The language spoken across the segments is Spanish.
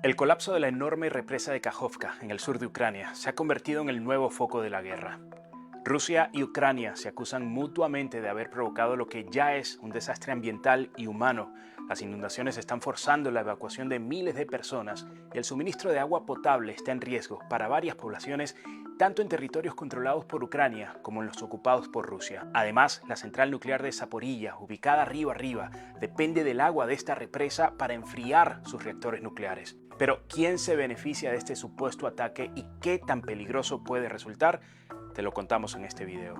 El colapso de la enorme represa de Kajovka, en el sur de Ucrania, se ha convertido en el nuevo foco de la guerra. Rusia y Ucrania se acusan mutuamente de haber provocado lo que ya es un desastre ambiental y humano. Las inundaciones están forzando la evacuación de miles de personas y el suministro de agua potable está en riesgo para varias poblaciones, tanto en territorios controlados por Ucrania como en los ocupados por Rusia. Además, la central nuclear de Zaporilla, ubicada río arriba, depende del agua de esta represa para enfriar sus reactores nucleares. Pero, ¿quién se beneficia de este supuesto ataque y qué tan peligroso puede resultar? Te lo contamos en este video.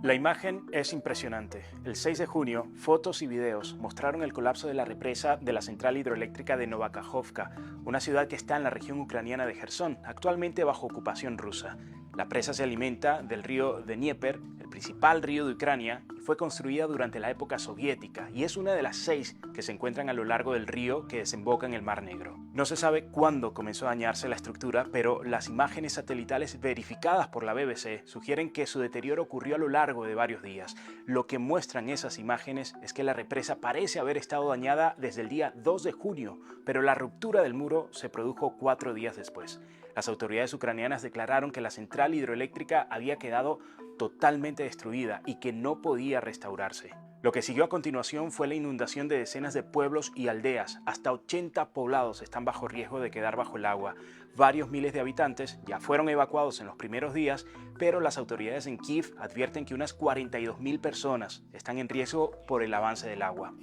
La imagen es impresionante. El 6 de junio, fotos y videos mostraron el colapso de la represa de la central hidroeléctrica de Novakajovka, una ciudad que está en la región ucraniana de Jersón, actualmente bajo ocupación rusa. La presa se alimenta del río Dnieper, el principal río de Ucrania, y fue construida durante la época soviética y es una de las 6 que se encuentran a lo largo del río que desemboca en el Mar Negro. No se sabe cuándo comenzó a dañarse la estructura, pero las imágenes satelitales verificadas por la BBC sugieren que su deterioro ocurrió a lo largo de varios días. Lo que muestran esas imágenes es que la represa parece haber estado dañada desde el día 2 de junio, pero la ruptura del muro se produjo 4 días después. Las autoridades ucranianas declararon que la central hidroeléctrica había quedado totalmente destruida y que no podía restaurarse. Lo que siguió a continuación fue la inundación de decenas de pueblos y aldeas. Hasta 80 poblados están bajo riesgo de quedar bajo el agua. Varios miles de habitantes ya fueron evacuados en los primeros días, pero las autoridades en Kiev advierten que unas 42.000 personas están en riesgo por el avance del agua.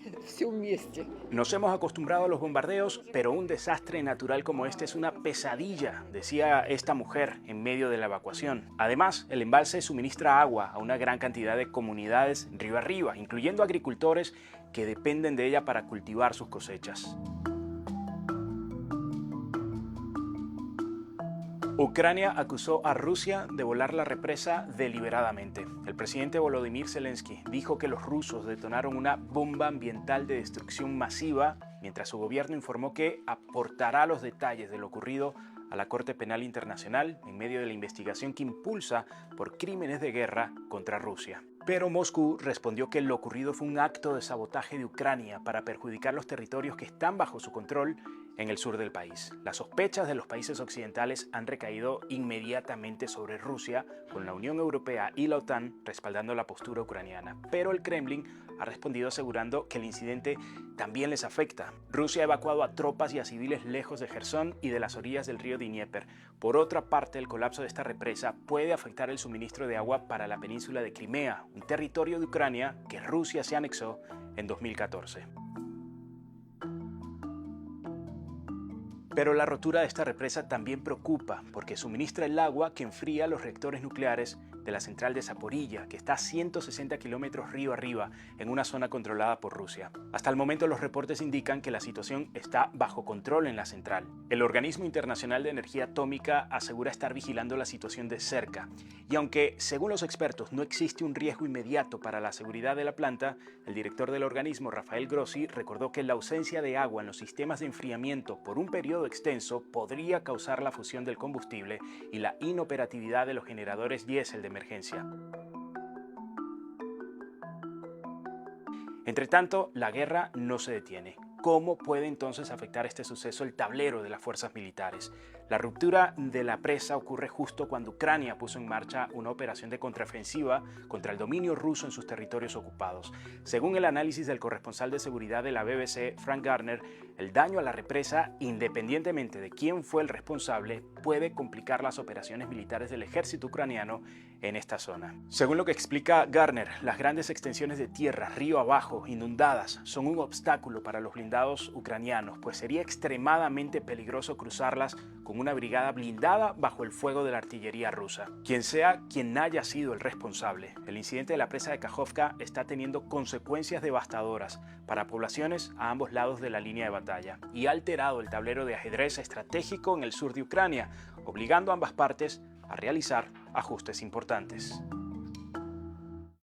Nos hemos acostumbrado a los bombardeos, pero un desastre natural como este es una pesadilla, decía esta mujer en medio de la evacuación. Además, el embalse suministra agua a una gran cantidad de comunidades río arriba, incluyendo agricultores que dependen de ella para cultivar sus cosechas. Ucrania acusó a Rusia de volar la represa deliberadamente. El presidente Volodymyr Zelensky dijo que los rusos detonaron una bomba ambiental de destrucción masiva, mientras su gobierno informó que aportará los detalles de lo ocurrido a la Corte Penal Internacional en medio de la investigación que impulsa por crímenes de guerra contra Rusia. Pero Moscú respondió que lo ocurrido fue un acto de sabotaje de Ucrania para perjudicar los territorios que están bajo su control en el sur del país. Las sospechas de los países occidentales han recaído inmediatamente sobre Rusia, con la Unión Europea y la OTAN respaldando la postura ucraniana. Pero el Kremlin ha respondido asegurando que el incidente también les afecta. Rusia ha evacuado a tropas y a civiles lejos de Jersón y de las orillas del río Dnieper. Por otra parte, el colapso de esta represa puede afectar el suministro de agua para la península de Crimea, un territorio de Ucrania que Rusia se anexó en 2014. Pero la rotura de esta represa también preocupa porque suministra el agua que enfría los reactores nucleares de la central de Zaporilla, que está a 160 kilómetros río arriba en una zona controlada por Rusia. Hasta el momento los reportes indican que la situación está bajo control en la central. El Organismo Internacional de Energía Atómica asegura estar vigilando la situación de cerca. Y aunque, según los expertos, no existe un riesgo inmediato para la seguridad de la planta, el director del organismo, Rafael Grossi, recordó que la ausencia de agua en los sistemas de enfriamiento por un periodo extenso podría causar la fusión del combustible y la inoperatividad de los generadores diésel de emergencia. Entre tanto, la guerra no se detiene. ¿Cómo puede entonces afectar este suceso el tablero de las fuerzas militares? La ruptura de la presa ocurre justo cuando Ucrania puso en marcha una operación de contraofensiva contra el dominio ruso en sus territorios ocupados. Según el análisis del corresponsal de seguridad de la BBC, Frank Garner, el daño a la represa, independientemente de quién fue el responsable, puede complicar las operaciones militares del ejército ucraniano en esta zona. Según lo que explica Garner, las grandes extensiones de tierra, río abajo, inundadas, son un obstáculo para los blindados ucranianos, pues sería extremadamente peligroso cruzarlas con una brigada blindada bajo el fuego de la artillería rusa. Quien sea quien haya sido el responsable, el incidente de la presa de Kajovka está teniendo consecuencias devastadoras para poblaciones a ambos lados de la línea de batalla y ha alterado el tablero de ajedrez estratégico en el sur de Ucrania, obligando a ambas partes a realizar ajustes importantes.